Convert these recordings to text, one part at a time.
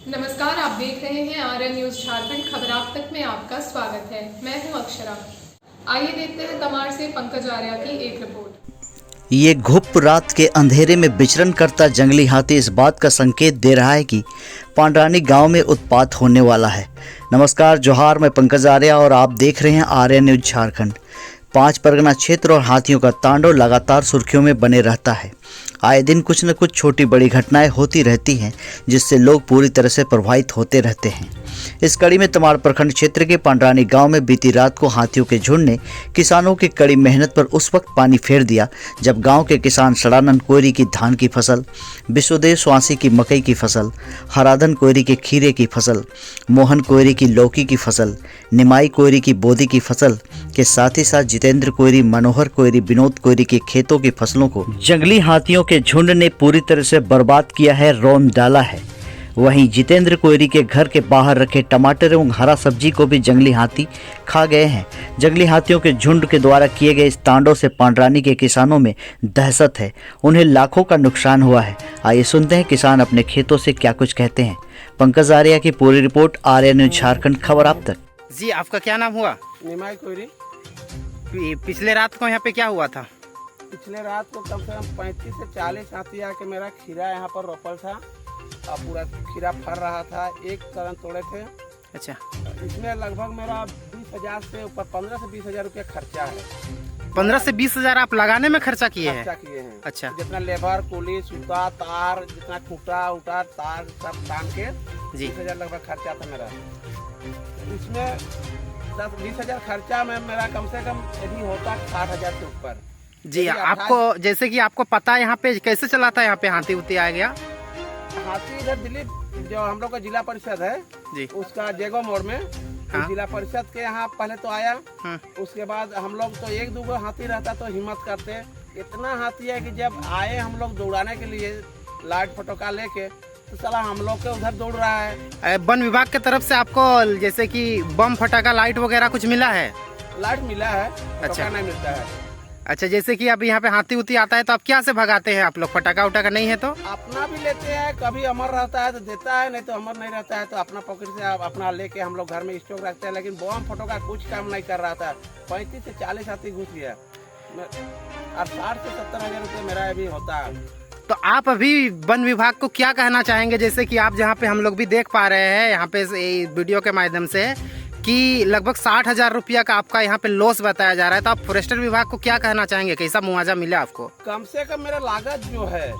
नमस्कार, आप देख रहे हैं आरएन न्यूज झारखंड। खबर आप तक में आपका स्वागत है। मैं हूं अक्षरा। आइए देखते हैं तमाड़ से पंकज आर्या की एक रिपोर्ट। ये घुप रात के अंधेरे में विचरण करता जंगली हाथी इस बात का संकेत दे रहा है कि पांडरानी गांव में उत्पात होने वाला है। नमस्कार, जोहार, मैं पंकज आर्या और आप देख रहे हैं आरएन न्यूज झारखंड। 5 परगना क्षेत्र और हाथियों का तांडव लगातार सुर्खियों में बने रहता है। आए दिन कुछ न कुछ छोटी बड़ी घटनाएं होती रहती हैं, जिससे लोग पूरी तरह से प्रभावित होते रहते हैं। इस कड़ी में तमाड़ प्रखंड क्षेत्र के पांडरानी गांव में बीती रात को हाथियों के झुंड ने किसानों की कड़ी मेहनत पर उस वक्त पानी फेर दिया जब गांव के किसान सड़ानंद कोयरी की धान की फसल, विश्वदेव स्वासी की मकई की फसल, हराधन कोयरी के खीरे की फसल, मोहन कोयरी की लौकी की फसल, निमाई कोयरी की बोदी की फसल के साथ ही साथ जितेंद्र कोयरी, मनोहर कोयरी, विनोद कोयरी के खेतों की फसलों को जंगली हाथियों के झुंड ने पूरी तरह से बर्बाद किया है, रौंद डाला है। वहीं जितेंद्र कोयरी के घर के बाहर रखे टमाटर एवं हरा सब्जी को भी जंगली हाथी खा गए हैं। जंगली हाथियों के झुंड के द्वारा किए गए इस तांडव से पांडरानी के किसानों में दहशत है। उन्हें लाखों का नुकसान हुआ है। आइए सुनते हैं किसान अपने खेतों से क्या कुछ कहते हैं। पंकज आर्या की पूरी रिपोर्ट, आरएन न्यूज झारखंड। खबर आप तक। जी, आपका क्या नाम हुआ? निमाई कोयरी। पिछले रात को यहाँ पे क्या हुआ था? पिछले रात को कम से कम 35 से 40 हाथी आके मेरा खीरा यहाँ पर रोपल था और पूरा खीरा फर रहा था। एक करण तोड़े थे। अच्छा, इसमें लगभग मेरा 20,000 से ऊपर 15 से 20,000 रुपया खर्चा है। 15 से 20,000 आप लगाने में खर्चा किए हैं? हैं। अच्छा, जितना लेबर, कुली, सूता, तार, जितना खूटा उटा तार सब टांग के 20,000 लगभग खर्चा था मेरा। इसमें 10-20,000 खर्चा में मेरा कम से कम यदि होता 60,000 से ऊपर। जी, आपको जैसे कि आपको पता है यहाँ पे कैसे चला था? यहाँ पे हाथी उती आ गया? हाथी इधर दिल्ली जो हम लोग का जिला परिषद है जी, उसका जेगो मोड़ में हाँ? जिला परिषद के यहाँ पहले तो आया। उसके बाद हम लोग तो 1-2 हाथी रहता तो हिम्मत करते। इतना हाथी है कि जब आए हम लोग दौड़ाने के लिए लाइट फटोका लेके तो साला हम लोग के उधर दौड़ रहा है। वन विभाग की तरफ से आपको जैसे कि बम फटाका लाइट वगैरह कुछ मिला है? लाइट मिला है। अच्छा, नहीं मिलता है। अच्छा, जैसे कि अब यहाँ पे हाथी उती आता है तो आप क्या से भगाते हैं? आप लोग फटाका उटाका नहीं है तो? अपना भी लेते हैं, कभी अमर रहता है तो देता है, नहीं तो अमर नहीं रहता है तो अपना पॉकेट से अपना लेके हम लोग घर में स्टॉक रखते हैं। लेकिन बम फटोका कुछ काम नहीं कर रहा था। 35 से 40 हाथी घुस गया और 60 से 70,000 रुपये मेरा अभी होता है। तो आप अभी वन विभाग को क्या कहना चाहेंगे? जैसे कि आप जहाँ पे हम लोग भी देख पा रहे हैं यहाँ पे वीडियो के माध्यम से कि लगभग 60,000 रुपया का आपका यहाँ पे लॉस बताया जा रहा है, तो आप फॉरेस्टर विभाग को क्या कहना चाहेंगे? कैसा मुआवजा मिला आपको? कम से कम मेरा लागत जो है,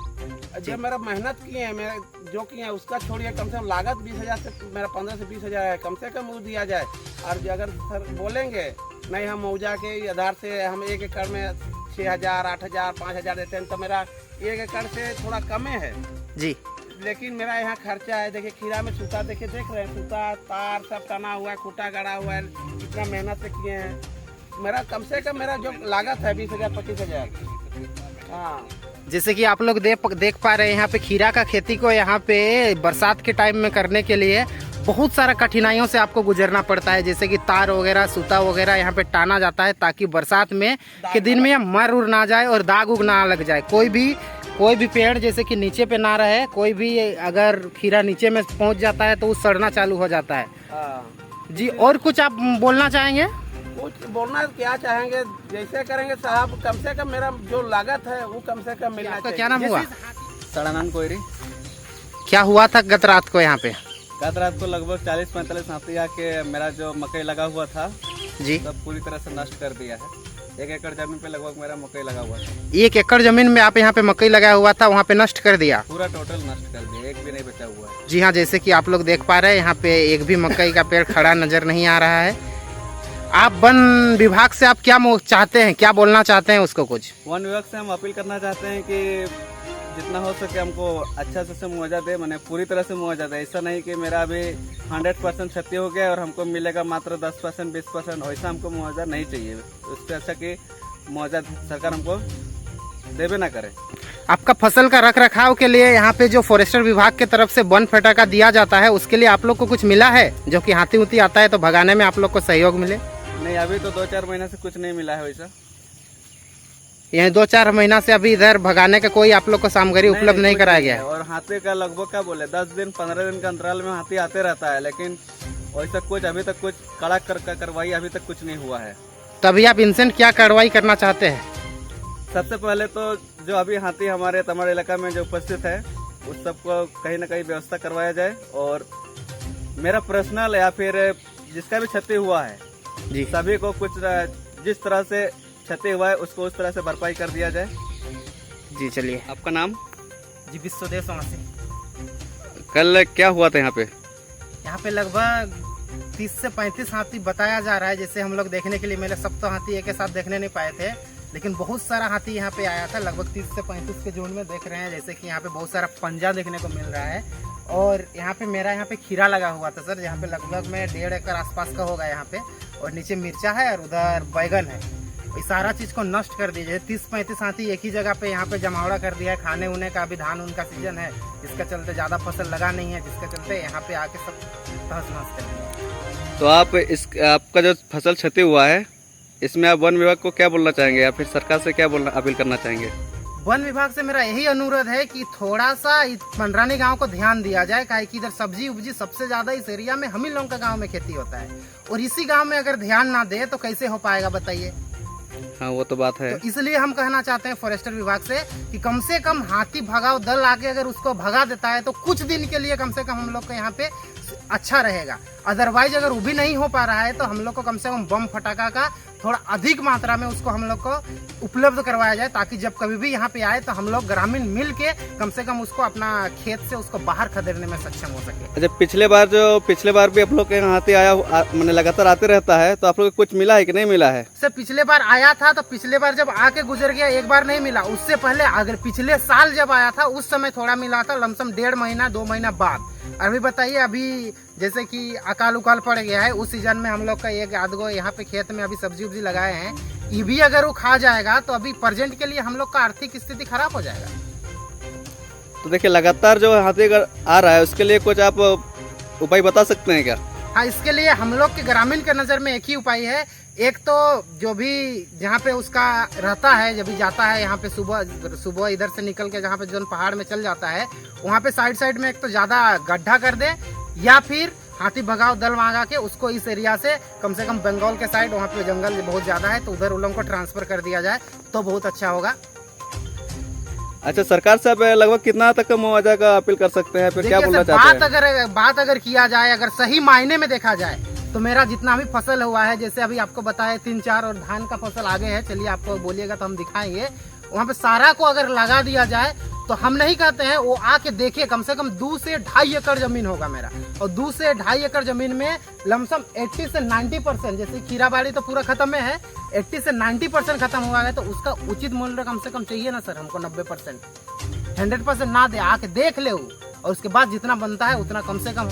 जो मेरा मेहनत किए हैं, मेरा जो किए हैं उसका छोड़िए, कम से कम लागत 20,000 से मेरा 15 से 20,000 है, कम से कम वो दिया जाए। और अगर सर बोलेंगे नहीं हम मुआवजा के आधार से हम 1 एकड़ में 6,000, 8,000, 5,000 देते हैं तो मेरा 1 एकड़ से थोड़ा कम है जी। लेकिन मेरा यहाँ खर्चा है। देखिए खीरा में सूता देख रहे हैं, सूता तार सब तना हुआ है, खूटा गड़ा हुआ है, इतना मेहनत से किए हैं। मेरा कम से कम मेरा जो लागत है 20,000 25,000। हाँ, जैसे कि आप लोग देख पा रहे हैं यहाँ पे खीरा का खेती को यहाँ पे बरसात के टाइम में करने के लिए बहुत सारा कठिनाइयों से आपको गुजरना पड़ता है। जैसे कि तार वगैरह, सूता वगैरह यहाँ पे टाना जाता है ताकि बरसात में के दिन में मर उड़ ना जाए और दाग उग ना लग जाए। कोई भी पेड़ जैसे कि नीचे पे ना रहे, कोई भी अगर खीरा नीचे में पहुंच जाता है तो वो सड़ना चालू हो जाता है। जी, और कुछ आप बोलना चाहेंगे? कुछ बोलना क्या चाहेंगे, जैसे करेंगे साहब, कम से कम मेरा जो लागत है वो कम से कम मिलना चाहिए। क्या नाम हुआ? सड़ानंद कोयरी। क्या हुआ था गत रात को यहाँ पे? गत रात को लगभग 40-45 हाथी आके मेरा जो मकई लगा हुआ था जी सब पूरी तरह से नष्ट कर दिया है। 1 एकड़ जमीन पे लगभग मेरा मकई लगा हुआ था। 1 एकड़ जमीन में आप यहाँ पे मकई लगाया हुआ था, वहाँ पे नष्ट कर दिया? पूरा टोटल नष्ट कर दिया, एक भी नहीं बचा हुआ है। जी हाँ, जैसे कि आप लोग देख पा रहे हैं यहाँ पे एक भी मकई का पेड़ खड़ा नजर नहीं आ रहा है। आप वन विभाग से आप क्या चाहते हैं, क्या बोलना चाहते हैं उसको कुछ? वन विभाग से हम अपील करना चाहते हैं कि जितना हो सके हमको अच्छा से मुआवजा दे, मैंने पूरी तरह से मुआवजा दे। ऐसा नहीं कि मेरा अभी 100% क्षति हो गया और हमको मिलेगा मात्र 10% 20%, वैसा हमको मुआवजा नहीं चाहिए। उससे अच्छा कि मुआवजा सरकार हमको देवे ना करे। आपका फसल का रख रखाव के लिए यहाँ पे जो फॉरेस्टर विभाग के तरफ से वन फटाका दिया जाता है, उसके लिए आप लोग को कुछ मिला है, जो कि हाथी उती आता है तो भगाने में आप लोग को सहयोग मिले? नहीं, अभी तो 2-4 महीने से कुछ नहीं मिला है वैसा। यही 2-4 महीना से अभी इधर भगाने का कोई आप लोग को सामग्री उपलब्ध नहीं कराया गया है? और हाथी का लगभग क्या बोले 10 दिन 15 दिन के अंतराल में हाथी आते रहता है, लेकिन वैसा कुछ अभी तक कुछ कड़ा कार्रवाई अभी तक कुछ नहीं हुआ है। तो अभी आप इनसे क्या कार्रवाई करना चाहते हैं? सबसे पहले तो जो अभी हाथी हमारे तमाड़ इलाका में जो उपस्थित है उस सबको कहीं ना कहीं व्यवस्था करवाया जाए, और मेरा पर्सनल या फिर जिसका भी क्षति हुआ है जी, सभी को कुछ जिस तरह से क्षति हुआ है उसको उस तरह से भरपाई कर दिया जाए। जी चलिए। आपका नाम? जी विश्वदेव से। कल क्या हुआ था यहाँ पे? यहाँ पे लगभग 30 से 35 हाथी बताया जा रहा है, जैसे हम लोग देखने के लिए मिले। सब तो हाथी एक साथ देखने नहीं पाए थे, लेकिन बहुत सारा हाथी यहाँ पे आया था। लगभग 30 से 35 के जोन में देख रहे हैं, जैसे कि यहाँ पे बहुत सारा पंजा देखने को मिल रहा है। और यहाँ पे मेरा यहाँ पे खीरा लगा हुआ था सर, यहाँ पे लगभग में 1.5 एकड़ आसपास का होगा यहाँ पे, और नीचे मिर्चा है और उधर बैगन है। इस सारा चीज को नष्ट कर दीजिए। 30-35 हाथी एक ही जगह पे यहाँ पे जमावड़ा कर दिया है। खाने उने का अभी धान उनका सीजन है, जिसके चलते ज्यादा फसल लगा नहीं है, जिसके चलते यहाँ पे आके सब तहस नहस कर दिया। तो आप आपका जो फसल क्षति हुआ है इसमें आप वन विभाग को क्या बोलना चाहेंगे, या फिर सरकार से क्या बोलना अपील करना चाहेंगे? वन विभाग से मेरा यही अनुरोध है कि थोड़ा सा पंडरानी गांव को ध्यान दिया जाए, काहे कि इधर सब्जी उब्जी सबसे ज्यादा इस एरिया में हम ही लोगों का गांव में खेती होता है, और इसी गांव में अगर ध्यान ना दे तो कैसे हो पाएगा बताइए। हाँ वो तो बात है। तो इसलिए हम कहना चाहते हैं फॉरेस्टर विभाग से कम हाथी भगाओ दल आके अगर उसको भगा देता है तो कुछ दिन के लिए कम से कम हम लोग को यहाँ पे अच्छा रहेगा। अदरवाइज अगर वो भी नहीं हो पा रहा है तो हम लोग को कम से कम बम फटाका का थोड़ा अधिक मात्रा में उसको हम लोग को उपलब्ध करवाया जाए, ताकि जब कभी भी यहाँ पे आए तो हम लोग ग्रामीण मिल के कम से कम उसको अपना खेत से उसको बाहर खदेड़ने में सक्षम हो सके। अच्छा, पिछले बार भी आप लोग के यहाँ हाथी आया मैंने लगातार आते रहता है, तो आप लोग को कुछ मिला है कि नहीं मिला है? सर पिछले बार आया था, तो पिछले बार जब आके गुजर गया एक बार नहीं मिला। उससे पहले अगर पिछले साल जब आया था उस समय थोड़ा मिला था, लमसम 1.5 महीना 2 महीना बाद। अभी बताइए, अभी जैसे कि अकाल उकाल पड़ गया है, उस सीजन में हम लोग का एक आधगो यहाँ पे खेत में अभी सब्जी उब्जी लगाए हैं, ये भी अगर वो खा जाएगा तो अभी प्रेजेंट के लिए हम लोग का आर्थिक स्थिति खराब हो जाएगा। तो देखिए लगातार जो हाथी अगर आ रहा है उसके लिए कुछ आप उपाय बता सकते हैं क्या? हाँ, इसके लिए हम लोग के ग्रामीण के नज़र में एक ही उपाय है। एक तो जो भी जहाँ पे उसका रहता है, जब भी जाता है यहाँ पे सुबह इधर से निकल के जहाँ पे जो पहाड़ में चल जाता है, वहाँ पे साइड में एक तो ज़्यादा गड्ढा कर दे, या फिर हाथी भगाओ दल मंगा के उसको इस एरिया से कम बंगाल के साइड, वहाँ पे जंगल बहुत ज़्यादा है, तो उधर उन लोगों को ट्रांसफ़र कर दिया जाए तो बहुत अच्छा होगा। अच्छा, सरकार से आप लगभग कितना तक मुआवजा का अपील कर सकते हैं, फिर क्या बोलना चाहते हैं? बात अगर किया जाए, अगर सही मायने में देखा जाए तो मेरा जितना भी फसल हुआ है, जैसे अभी आपको बताया 3-4 और धान का फसल आगे है, चलिए आपको बोलिएगा तो हम दिखाएंगे, वहाँ पे सारा को अगर लगा दिया जाए तो हम नहीं कहते हैं, वो आके देखे, कम से कम 2 से 2.5 एकड़ जमीन होगा मेरा, और 2 से 2.5 एकड़ जमीन में लमसम 80 से 90%, जैसे खीरा बाड़ी तो पूरा खत्म में है, 80 से 90% खत्म हुआ है, तो उसका उचित मूल्य कम से कम चाहिए ना सर हमको। 90% 100% ना दे, आके देख ले, और उसके बाद जितना बनता है उतना कम से कम